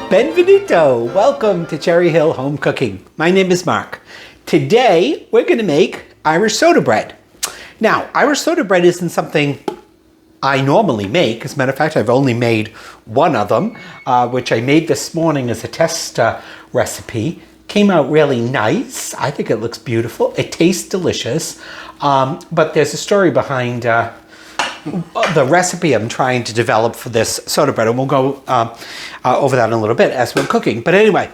Benvenuto! Welcome to Cherry Hill Home Cooking. My name is Mark. Today we're going to make Irish soda bread. Now, Irish soda bread isn't something I normally make. As a matter of fact, I've only made one of them, which I made this morning as a test recipe. Came out really nice. I think it looks beautiful. It tastes delicious. But there's a story behind the recipe I'm trying to develop for this soda bread, and we'll go over that in a little bit as we're cooking. But anyway,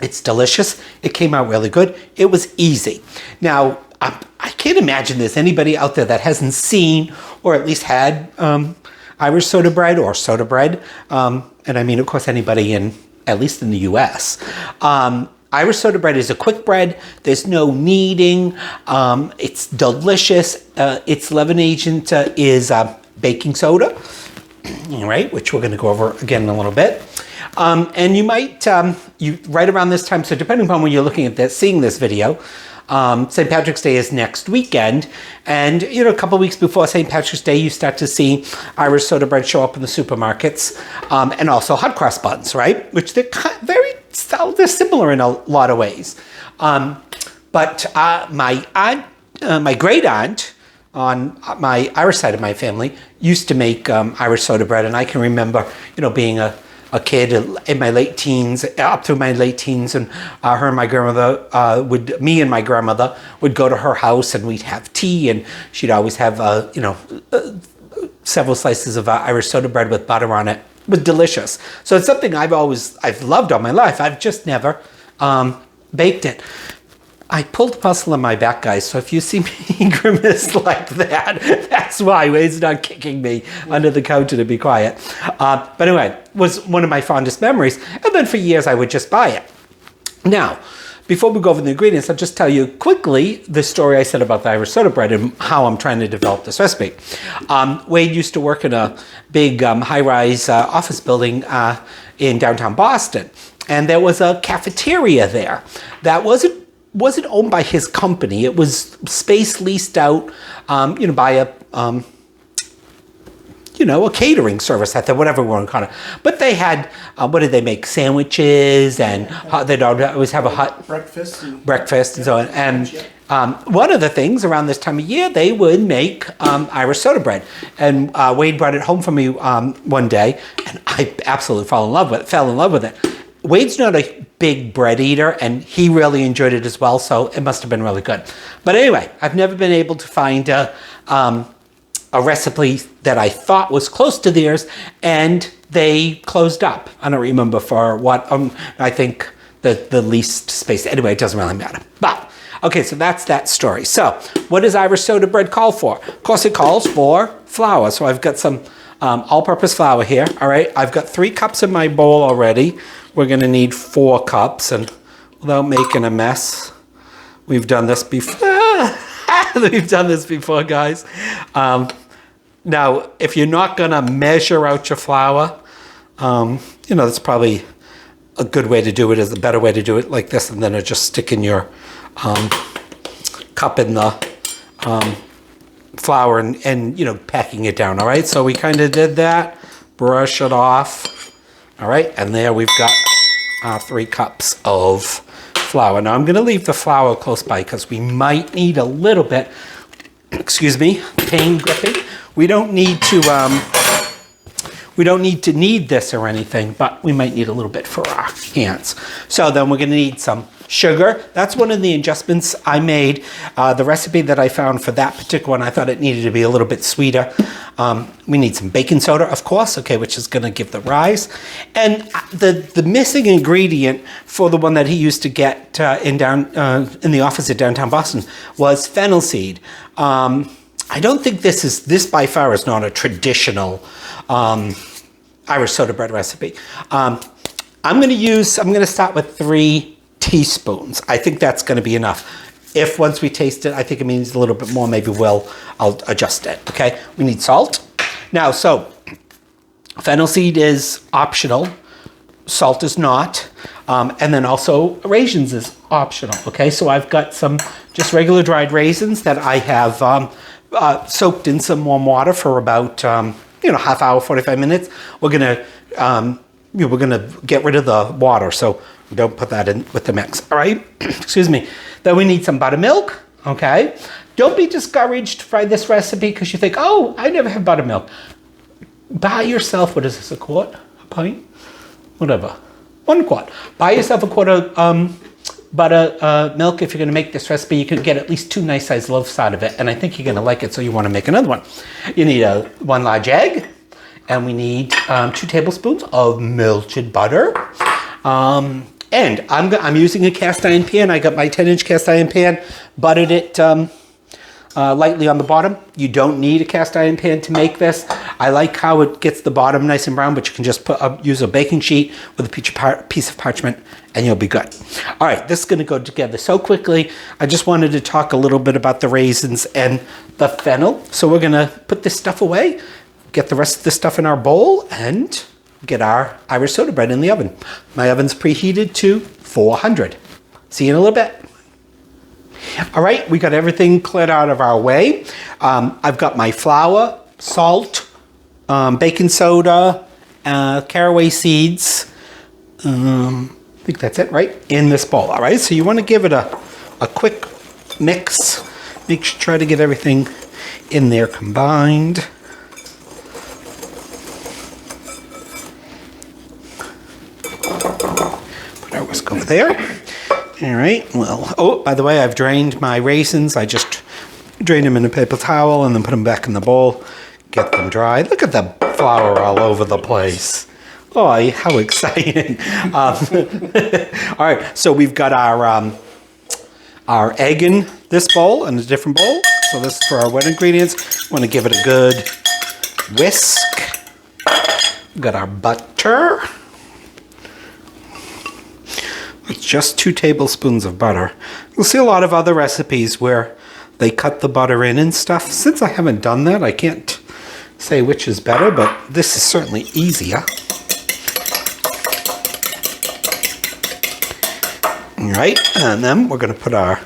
it's delicious. It came out really good. It was easy. Now, I can't imagine there's anybody out there that hasn't seen or at least had Irish soda bread or soda bread. And I mean, of course, anybody at least in the US. Irish soda bread is a quick bread. There's no kneading. It's delicious. Its leaven agent is baking soda, all right, which we're going to go over again in a little bit. And you might, right around this time, so depending upon when you're looking at this, seeing this video, St. Patrick's Day is next weekend, and a couple of weeks before St. Patrick's Day, you start to see Irish soda bread show up in the supermarkets, and also hot cross buns, right? Which they're they're similar in a lot of ways. But my great aunt on my Irish side of my family used to make Irish soda bread, and I can remember, being a kid in my late teens, up through my late teens, and her and my grandmother me and my grandmother would go to her house, and we'd have tea, and she'd always have several slices of Irish soda bread with butter on it. It was delicious. So it's something I've loved all my life. I've just never baked it. I pulled muscle in my back, guys, so if you see me grimace like that, that's why. Wade's not kicking me under the couch to be quiet. But anyway, it was one of my fondest memories. And then for years, I would just buy it. Now, before we go over the ingredients, I'll just tell you quickly the story I said about the Irish soda bread and how I'm trying to develop this recipe. Wade used to work in a big high-rise office building in downtown Boston. And there was a cafeteria there that wasn't owned by his company. It was space leased out, by a catering service, whatever we want to call it. But they had, what did they make? Sandwiches, and they'd always have a hot breakfast and so on. And one of the things around this time of year, they would make Irish soda bread. And Wade brought it home for me one day, and I absolutely fell in love with it. Wade's not a big bread eater, and he really enjoyed it as well, so it must have been really good. But anyway, I've never been able to find a recipe that I thought was close to theirs, and they closed up. I don't remember for what. I think the least space. Anyway, it doesn't really matter. But okay, so that's that story. So what does Irish soda bread call for? Of course, it calls for flour. So I've got some all-purpose flour here. All right, I've got 3 cups in my bowl already. We're going to need 4 cups, and without making a mess, we've done this before. We've done this before, guys. Now, if you're not going to measure out your flour, that's probably a good way to do it. Is a better way to do it like this, and then just sticking your cup in the flour and packing it down. All right, so we kind of did that. Brush it off. All right, and there we've got 3 cups of flour. Now I'm going to leave the flour close by because we might need a little bit. Excuse me, pain gripping. We don't need to knead this or anything, but we might need a little bit for our hands. So then we're going to need some sugar. That's one of the adjustments I made. The recipe that I found for that particular one, I thought it needed to be a little bit sweeter. We need some baking soda, of course, okay, which is going to give the rise. And the missing ingredient for the one that he used to get in the office at downtown Boston was fennel seed. I don't think this by far is not a traditional Irish soda bread recipe. I'm going to start with 3 teaspoons. I think that's going to be enough. If once we taste it, I think it means a little bit more, maybe I'll adjust it, okay? We need salt. Now, so fennel seed is optional. Salt is not. And then also raisins is optional, okay? So I've got some just regular dried raisins that I have soaked in some warm water for about, half hour, 45 minutes. We're going to we're gonna get rid of the water, so don't put that in with the mix, all right? Excuse me. Then we need some buttermilk, okay? Don't be discouraged by this recipe because you think, oh, I never have buttermilk. Buy yourself, what is this, a quart, a pint? Whatever, 1 quart. Buy yourself a quart of buttermilk. If you're gonna make this recipe, you can get at least 2 nice sized loaves out of it, and I think you're gonna like it, so you wanna make another one. You need 1 large egg, and we need 2 tablespoons of melted butter. And I'm using a cast iron pan. I got my 10-inch cast iron pan, buttered it lightly on the bottom. You don't need a cast iron pan to make this. I like how it gets the bottom nice and brown, but you can just use a baking sheet with a piece of parchment and you'll be good. All right, this is gonna go together so quickly. I just wanted to talk a little bit about the raisins and the fennel. So we're gonna put this stuff away, get the rest of the stuff in our bowl, and get our Irish soda bread in the oven. My oven's preheated to 400. See you in a little bit. All right, we got everything cleared out of our way. I've got my flour, salt, baking soda, caraway seeds. I think that's it, right? In this bowl, all right? So you want to give it a quick mix. Try to get everything in there combined. Put our whisk over there. All right, well, oh, by the way, I've drained my raisins. I just drained them in a paper towel and then put them back in the bowl, get them dried. Look at the flour all over the place. Oh, how exciting. All right, so we've got our egg in this bowl and a different bowl. So this is for our wet ingredients. Want to give it a good whisk. We've got our butter. It's just 2 tablespoons of butter. You'll see a lot of other recipes where they cut the butter in and stuff. Since I haven't done that, I can't say which is better, but this is certainly easier. All right, and then we're gonna put our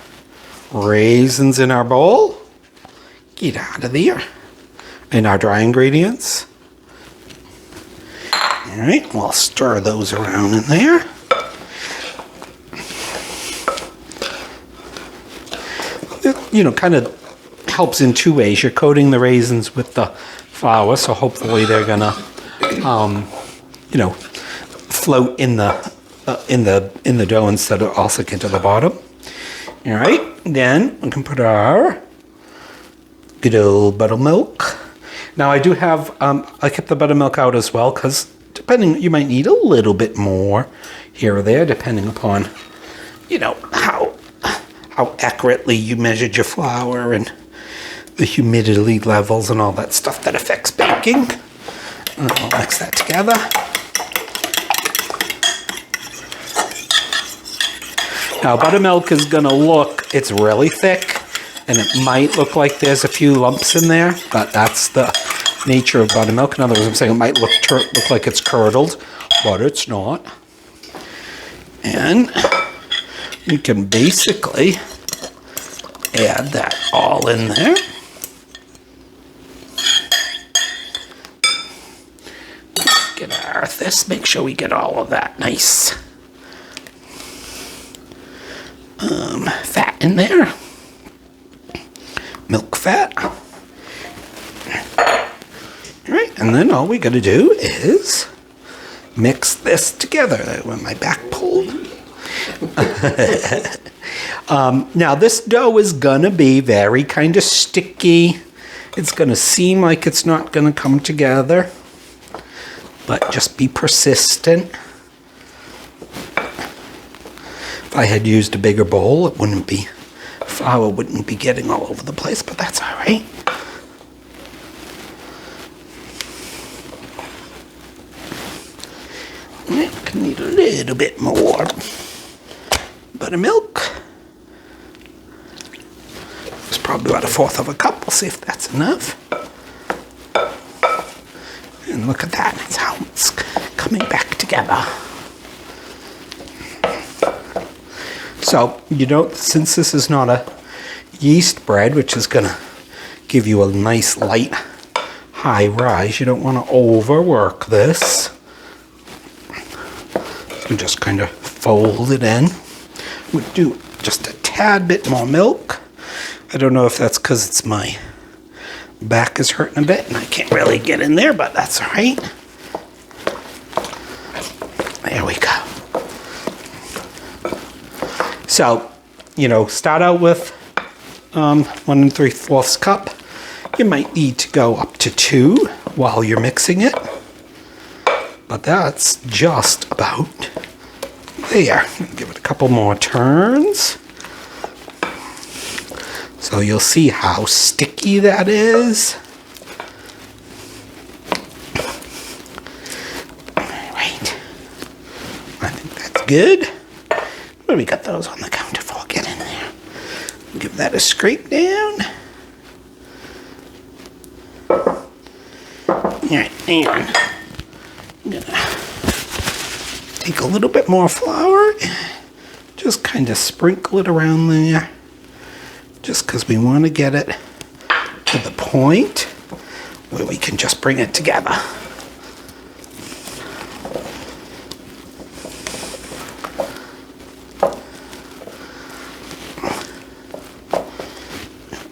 raisins in our bowl. Get out of there. And our dry ingredients. All right, we'll stir those around in there. You know, kind of helps in 2 ways. You're coating the raisins with the flour, so hopefully they're gonna, you know, float in the dough instead of all sink into the bottom. All right, then we can put our good old buttermilk. Now I do have, I kept the buttermilk out as well because depending, you might need a little bit more here or there, depending upon, you know, how accurately you measured your flour and the humidity levels and all that stuff that affects baking. And I'll mix that together. Now buttermilk is gonna look, it's really thick and it might look like there's a few lumps in there, but that's the nature of buttermilk. In other words, I'm saying it might look like it's curdled, but it's not. And you can basically add that all in there. Get our this, make sure we get all of that nice fat in there. Milk fat. All right, and then all we gotta do is mix this together. With my back pulled. Now this dough is gonna be very kind of sticky. It's gonna seem like it's not gonna come together, but just be persistent. If I had used a bigger bowl, it wouldn't be, flour wouldn't be getting all over the place, but that's all right. I need a little bit more buttermilk. It's probably about 1/4 cup. We'll see if that's enough. And look at that, that's how it's coming back together. So, you don't, since this is not a yeast bread, which is gonna give you a nice light high rise, you don't wanna overwork this. And just kind of fold it in. We'll do just a tad bit more milk. I don't know if that's because it's my back is hurting a bit and I can't really get in there, but that's all right. There we go. So, start out with 1 3/4 cup. You might need to go up to 2 while you're mixing it, but that's just about there. Give it a couple more turns. So you'll see how sticky that is. All right. I think that's good. What do we got those on the counter for? Get in there. Give that a scrape down. All right, and I'm gonna take a little bit more flour and just kind of sprinkle it around there. Just because we want to get it to the point where we can just bring it together.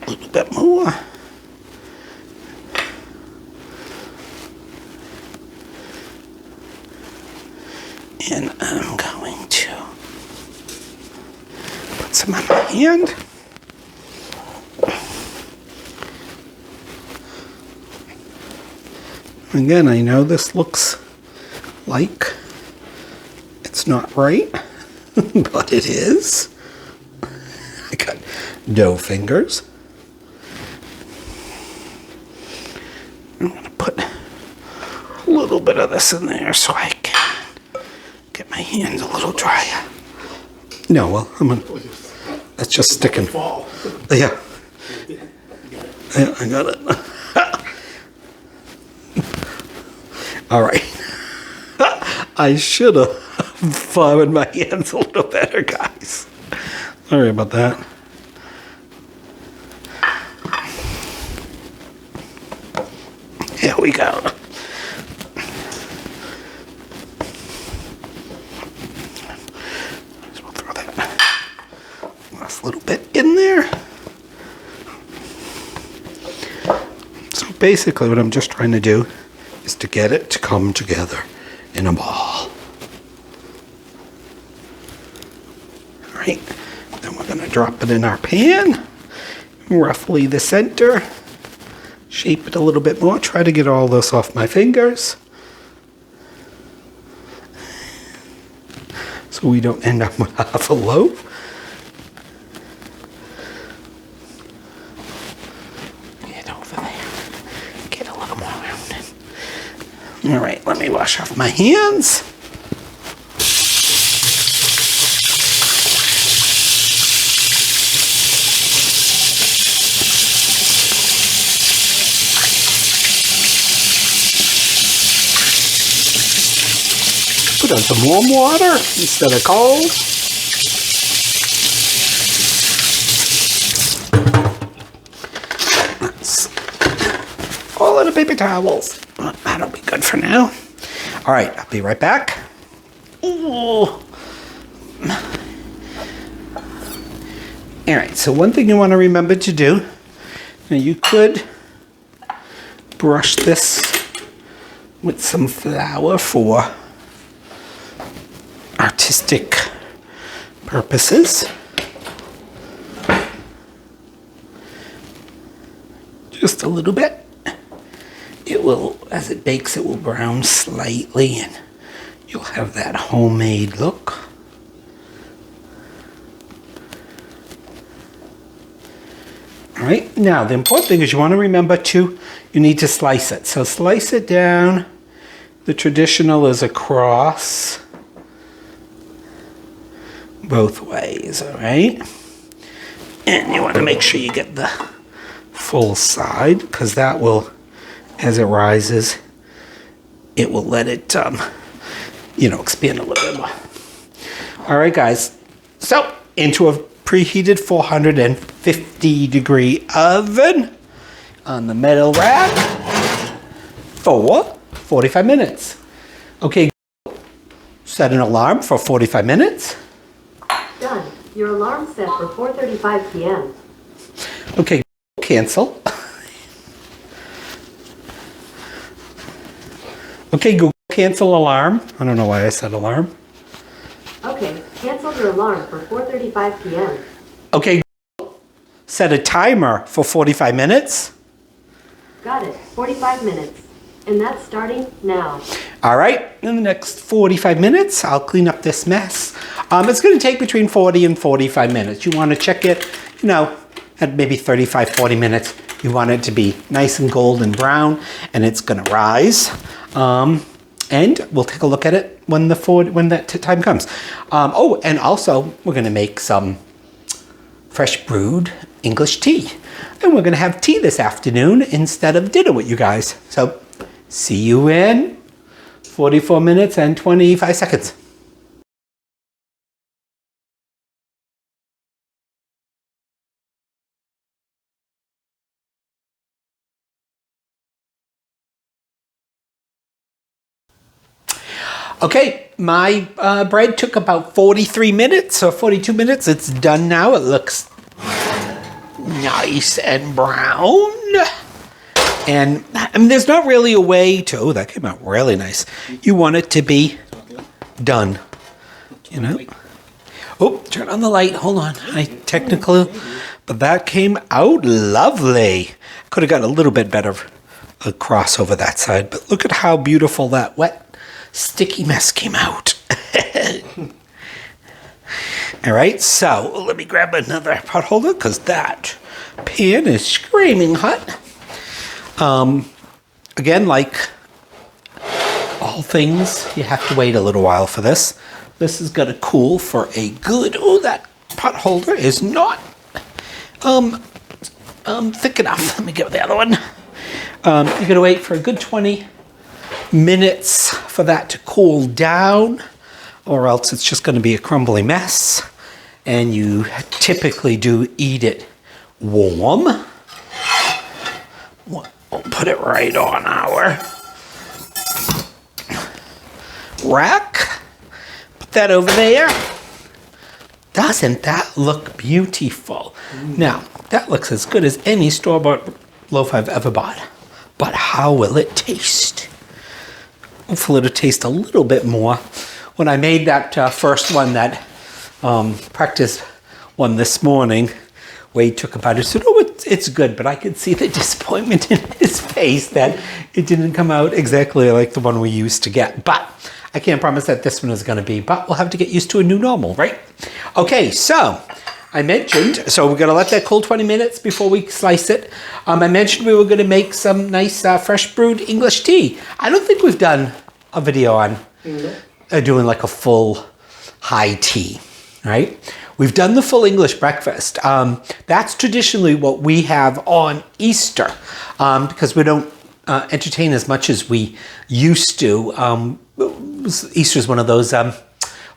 A little bit more. And I'm going to put some on my hand. Again, I know this looks like it's not right, but it is. I got dough fingers. I'm going to put a little bit of this in there so I can get my hands a little drier. No, well, that's just sticking. Yeah. Yeah, I got it. All right. I should have followed my hands a little better, guys. Sorry about that. Here we go. So we'll throw that last little bit in there. So basically what I'm just trying to do is to get it to come together in a ball. All right, then we're going to drop it in our pan, roughly the center, shape it a little bit more, try to get all this off my fingers so we don't end up with half a loaf. All right, let me wash off my hands. Put on some warm water instead of cold. That's all in the paper towels. That'll be good for now. All right, I'll be right back. Ooh. All right, so one thing you want to remember to do, now you could brush this with some flour for artistic purposes. Just a little bit. It will, as it bakes, it will brown slightly and you'll have that homemade look. All right, now the important thing is you want to remember you need to slice it. So slice it down. The traditional is across both ways, all right? And you want to make sure you get the full side because that will, as it rises, it will let it, expand a little bit more. All right, guys. So, into a preheated 450 degree oven on the metal rack for 45 minutes. Okay, Set an alarm for 45 minutes. Done. Your alarm set for 4:35 p.m. Okay, cancel. Okay, Google, cancel alarm. I don't know why I said alarm. Okay, cancel your alarm for 4:35 p.m. Okay, Google, set a timer for 45 minutes. Got it. 45 minutes. And that's starting now. All right, in the next 45 minutes, I'll clean up this mess. It's going to take between 40 and 45 minutes. You want to check it, you know, at maybe 35, 40 minutes. You want it to be nice and golden brown, and it's going to rise. And we'll take a look at it when that time comes. Oh, and also we're going to make some fresh brewed English tea. And we're going to have tea this afternoon instead of dinner with you guys. So see you in 44 minutes and 25 seconds. Okay, my bread took about 43 minutes or 42 minutes. It's done now. It looks nice and brown. And I mean, there's not really a way to, oh, that came out really nice. You want it to be done, you know? Oh, turn on the light. Hold on. But that came out lovely. Could have got a little bit better across over that side, but look at how beautiful that wet, sticky mess came out. All right, so let me grab another pot holder because that pan is screaming hot. Again, like all things, you have to wait a little while for this. This is going to cool for a good, oh, that pot holder is not thick enough. Let me get the other one. You're going to wait for a good 20 minutes for that to cool down, or else it's just going to be a crumbly mess. And you typically do eat it warm. We'll put it right on our rack. Put that over there. Doesn't that look beautiful? Now, that looks as good as any store-bought loaf I've ever bought. But how will it taste? Hopefully it'll taste a little bit more. When I made that first one, that practice one this morning, Wade took a bite and said, oh, it's good, but I could see the disappointment in his face that it didn't come out exactly like the one we used to get. But I can't promise that this one is going to be, but we'll have to get used to a new normal, right? Okay, so I mentioned, so we're going to let that cool 20 minutes before we slice it. I mentioned we were going to make some nice fresh brewed English tea. I don't think we've done a video on doing like a full high tea, right? We've done the full English breakfast. That's traditionally what we have on Easter because we don't entertain as much as we used to. Easter is one of those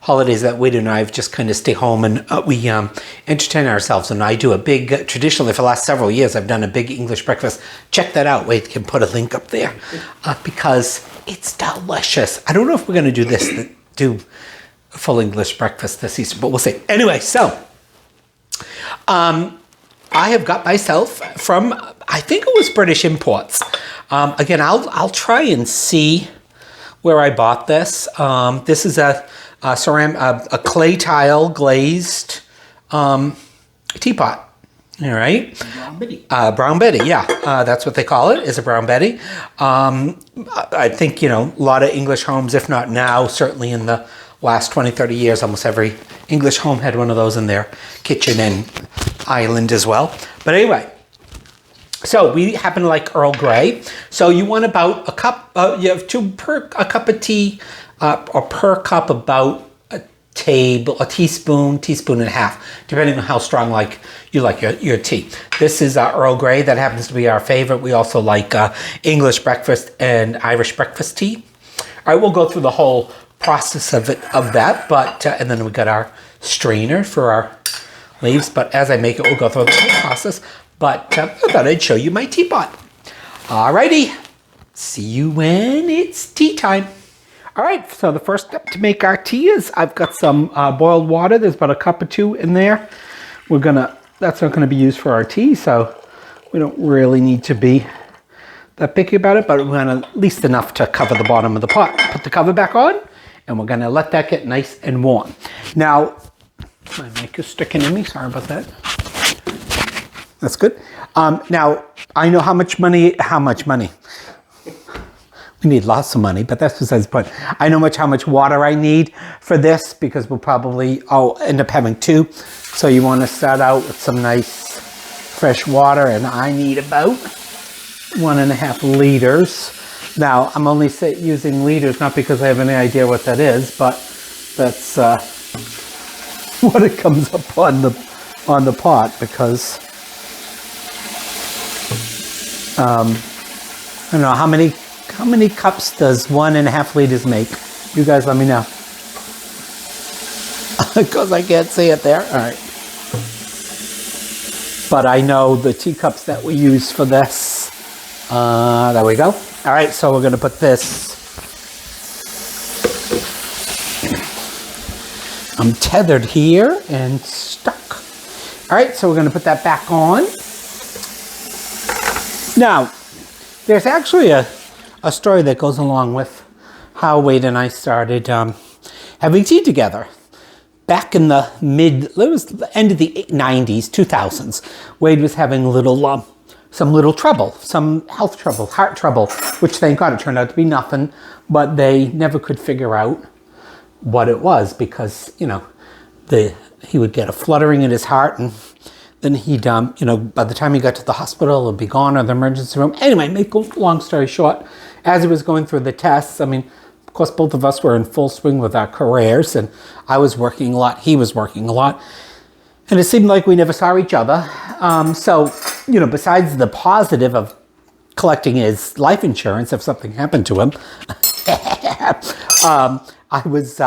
holidays that Wade and I have just kind of stay home and we entertain ourselves. And I do a big, traditionally for the last several years, I've done a big English breakfast. Check that out. Wade can put a link up there because it's delicious. I don't know if we're going to do a full English breakfast this Easter, but we'll see. Anyway, so I have got myself from, I think it was British Imports. Again, I'll try and see where I bought this. This is a clay tile glazed teapot. All right. Brown Betty. Brown Betty, yeah. That's what they call it, is a Brown Betty. I think, a lot of English homes, if not now, certainly in the last 20, 30 years, almost every English home had one of those in their kitchen and island as well. But anyway, so we happen to like Earl Grey. So you want about a cup, you have a cup of tea, or per cup about a teaspoon and a half, depending on how strong you like your tea. This is Earl Grey. That happens to be our favorite. We also like English breakfast and Irish breakfast tea. All right, we'll go through the whole process of that, but and then we got our strainer for our leaves. But as I make it, we'll go through the whole process. But I thought I'd show you my teapot. Alrighty, see you when it's tea time. All right, so the first step to make our tea is I've got some boiled water. There's about a cup or two in there. That's not gonna be used for our tea, so we don't really need to be that picky about it, but we're gonna at least enough to cover the bottom of the pot. Put the cover back on, and we're gonna let that get nice and warm. Now, my mic is sticking in me, sorry about that. That's good. Now, I know how much money? We need lots of money, but that's besides the point. I know how much water I need for this because we'll probably end up having two. So you want to start out with some nice fresh water, and I need about 1.5 liters. Now, I'm only using liters, not because I have any idea what that is, but that's what it comes up on the pot, because I don't know how many cups does 1.5 liters make? You guys let me know. Because I can't see it there. All right. But I know the teacups that we use for this. There we go. All right, so we're going to put this. I'm tethered here and stuck. All right, so we're going to put that back on. Now, there's actually a story that goes along with how Wade and I started having tea together. Back in the end of the 90s, 2000s, Wade was having some little trouble, some health trouble, heart trouble, which thank God it turned out to be nothing, but they never could figure out what it was because, he would get a fluttering in his heart, and then he'd, by the time he got to the hospital, it'd be gone, or the emergency room. Anyway, make a long story short, as he was going through the tests, of course, both of us were in full swing with our careers, and I was working a lot, he was working a lot, and it seemed like we never saw each other. So, besides the positive of collecting his life insurance if something happened to him, I was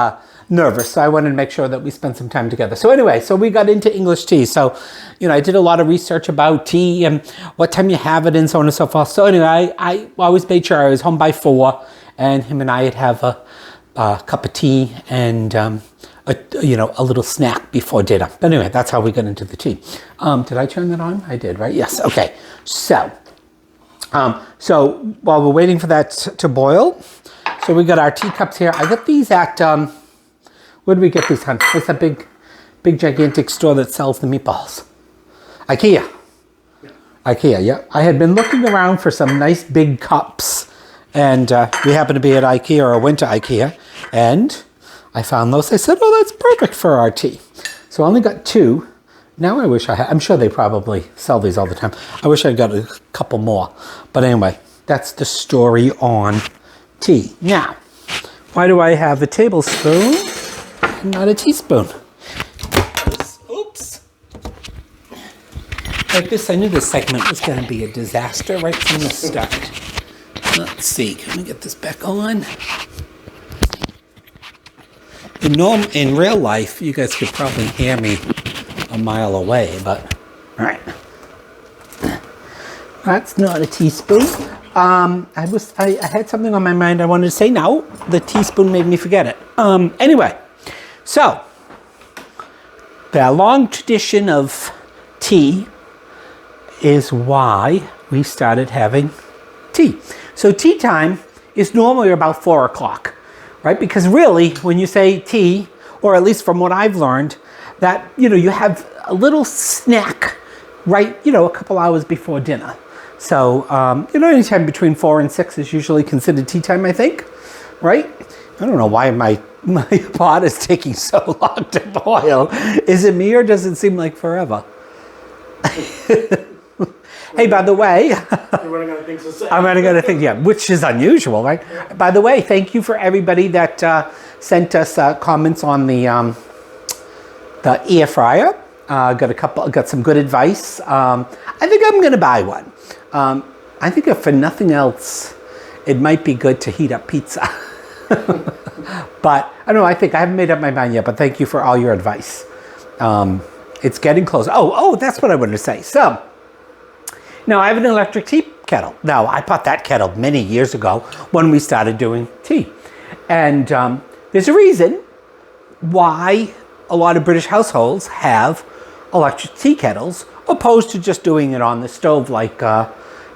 nervous, so I wanted to make sure that we spent some time together. So anyway, we got into English tea. So, I did a lot of research about tea and what time you have it and so on and so forth. So anyway, I always made sure I was home by 4, and him and I'd have a cup of tea and a little snack before dinner. But anyway, that's how we got into the tea. Did I turn that on? I did, right? Yes. Okay. So while we're waiting for that to boil, so we got our teacups here. I got these at where did we get these, hon? What's that big gigantic store that sells the meatballs? IKEA. Yeah. IKEA. Yeah. I had been looking around for some nice big cups, and we happened to be at IKEA, or went to IKEA, and I found those. I said, "Oh, that's perfect for our tea." So I only got 2. Now I wish I had. I'm sure they probably sell these all the time. I wish I'd got a couple more. But anyway, that's the story on tea. Now, why do I have a tablespoon and not a teaspoon? Oops. Like this, I knew this segment was going to be a disaster right from the start. Let's see. Can we get this back on? In real life, you guys could probably hear me a mile away, but all right. That's not a teaspoon. I had something on my mind I wanted to say. Now the teaspoon made me forget it. Anyway, so the long tradition of tea is why we started having tea. So tea time is normally about 4 o'clock, right? Because really, when you say tea, or at least from what I've learned, that, you have a little snack, right, a couple hours before dinner. So, anytime between 4 and 6 is usually considered tea time, I think, right? I don't know why my pot is taking so long to boil. Is it me, or does it seem like forever? Hey, by the way, You're running out of things to say. I'm running out of things, yeah, which is unusual, right? Yeah. By the way, thank you for everybody that sent us comments on the air fryer. Got some good advice. I think I'm going to buy one. I think if for nothing else, it might be good to heat up pizza. But I don't know. I haven't made up my mind yet. But thank you for all your advice. It's getting close. Oh, that's what I wanted to say. So. Now, I have an electric tea kettle. Now, I bought that kettle many years ago when we started doing tea. And there's a reason why a lot of British households have electric tea kettles opposed to just doing it on the stove like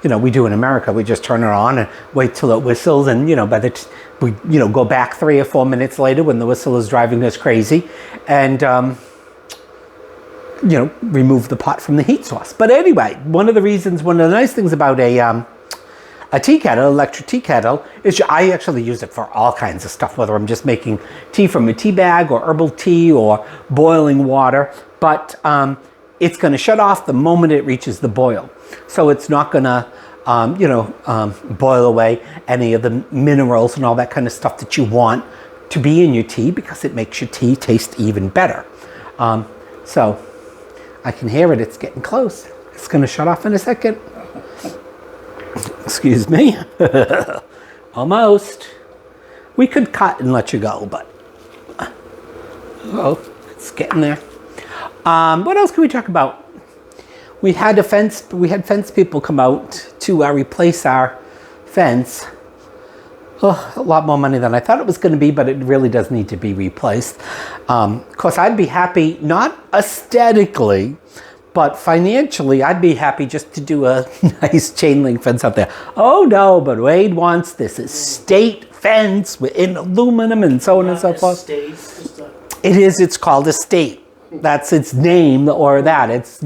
we do in America. We just turn it on and wait till it whistles, and we go back 3 or 4 minutes later when the whistle is driving us crazy, and remove the pot from the heat source. But anyway, one of the nice things about a tea kettle, electric tea kettle, is I actually use it for all kinds of stuff, whether I'm just making tea from a tea bag or herbal tea or boiling water. But it's going to shut off the moment it reaches the boil. So it's not going to, boil away any of the minerals and all that kind of stuff that you want to be in your tea, because it makes your tea taste even better. So I can hear it. It's getting close. It's going to shut off in a second. Excuse me. Almost. We could cut and let you go, but it's getting there. What else can we talk about? We had fence people come out to replace our fence. A lot more money than I thought it was going to be, but it really does need to be replaced. Of course, I'd be happy, not aesthetically, but financially, I'd be happy just to do a nice chain link fence up there. Oh no, but Wade wants this estate fence in aluminum and so on and so forth. It's called estate. That's its name, or that. It's,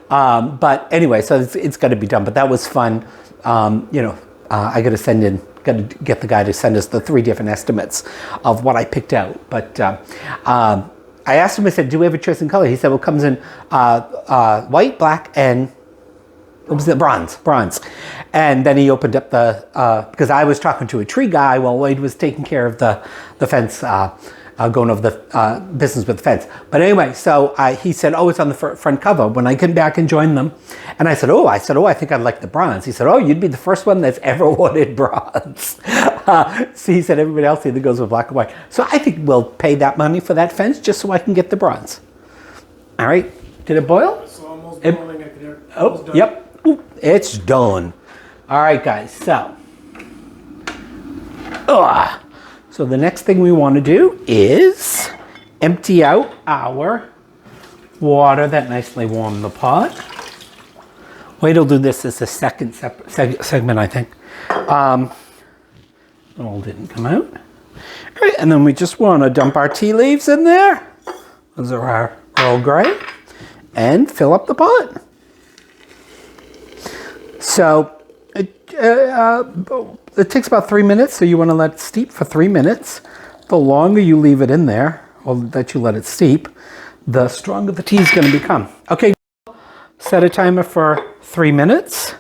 but anyway, so it's got to be done. But that was fun. I got to get the guy to send us the 3 different estimates of what I picked out. But I asked him, I said, do we have a choice in color? He said, well, it comes in white, black, and what was it? Bronze. And then he opened up because I was talking to a tree guy while Wade was taking care of the fence, going over the business with the fence. But anyway, so he said, it's on the front cover when I came back and joined them. And I said, I think I'd like the bronze. He said, you'd be the first one that's ever wanted bronze. So he said, everybody else either goes with black or white. So I think we'll pay that money for that fence just so I can get the bronze. All right. Did it boil? It's almost boiling. I can hear it. Oh, yep. Ooh, it's done. All right, guys. So the next thing we want to do is empty out our water that nicely warmed the pot. Wait, will do this as a second segment, I think. All didn't come out. All right, and then we just want to dump our tea leaves in there. Those are our Earl Grey. And fill up the pot. So it takes about 3 minutes, so you want to let it steep for 3 minutes. The longer you leave it in there, or that you let it steep, the stronger the tea is going to become. Okay, set a timer for 3 minutes.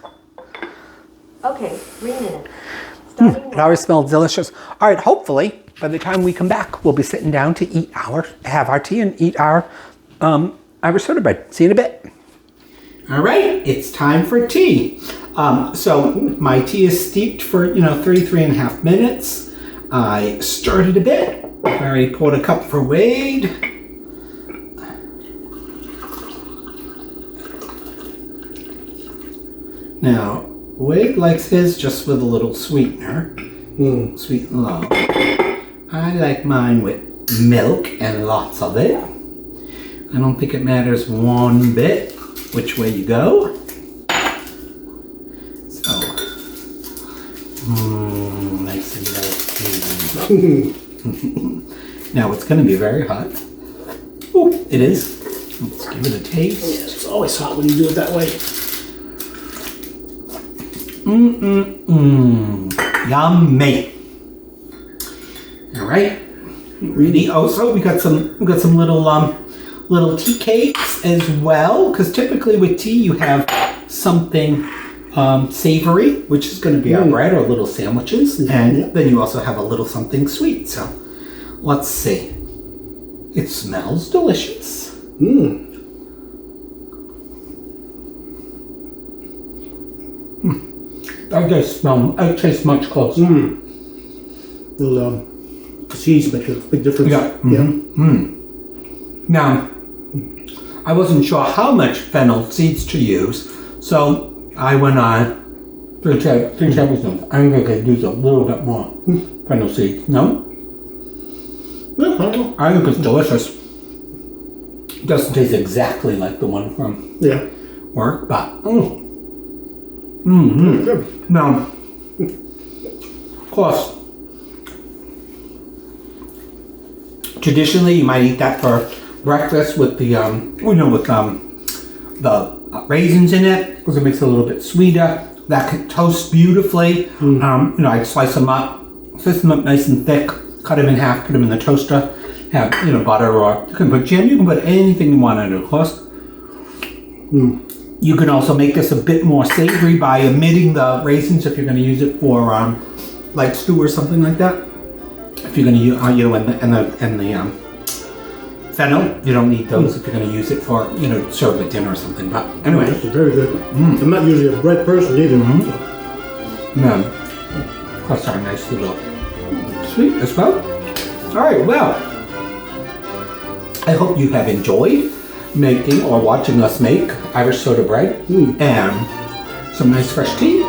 Okay, 3 minutes. Starting It already smells delicious. All right, hopefully, by the time we come back, we'll be sitting down to have our tea and eat our soda bread. See you in a bit. All right, it's time for tea. So my tea is steeped for 3.5 minutes. I stirred it a bit. I already poured a cup for Wade. Now Wade likes his just with a little sweetener, sweet and low. I like mine with milk and lots of it. I don't think it matters one bit which way you go. So, nice and milky. Now it's going to be very hot. Oh, it is. Let's give it a taste. Yeah, it's always hot when you do it that way. Yummy. All right. Ready? Also, we got some little tea cakes as well, because typically with tea you have something savory, which is going to be our bread or little sandwiches, and then you also have a little something sweet. So let's see. It smells delicious. It tastes much closer. The seeds make a big difference. Yeah. Now, I wasn't sure how much fennel seeds to use, so I went on 3 tablespoons. I think I could use a little bit more fennel seeds. No? Yeah, I don't know. I think it's delicious. It doesn't taste exactly like the one from Yeah. work, but Good. now, of course, traditionally you might eat that for breakfast with the the raisins in it because it makes it a little bit sweeter. That could toast beautifully. I'd slice them up nice and thick, cut them in half, put them in the toaster. Have butter, or you can put jam. You can put anything you want in it, of course. You can also make this a bit more savory by omitting the raisins if you're going to use it for like stew or something like that. If you're going to use and the fennel, you don't need those if you're going to use it for serve with dinner or something. But anyway, This is very good. I'm not usually a bread person either. then of course our nice little sweet as well. All right, well, I hope you have enjoyed making or watching us make Irish soda bread and some nice fresh tea.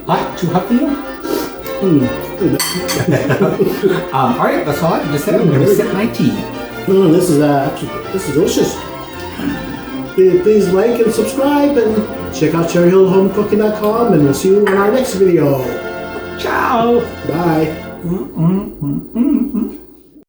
Hot, too hot for you? All right, that's all I have to say. I'm going to sip my tea. This is delicious. Please like and subscribe and check out cherryhillhomecooking.com, and we'll see you in our next video. Ciao. Bye.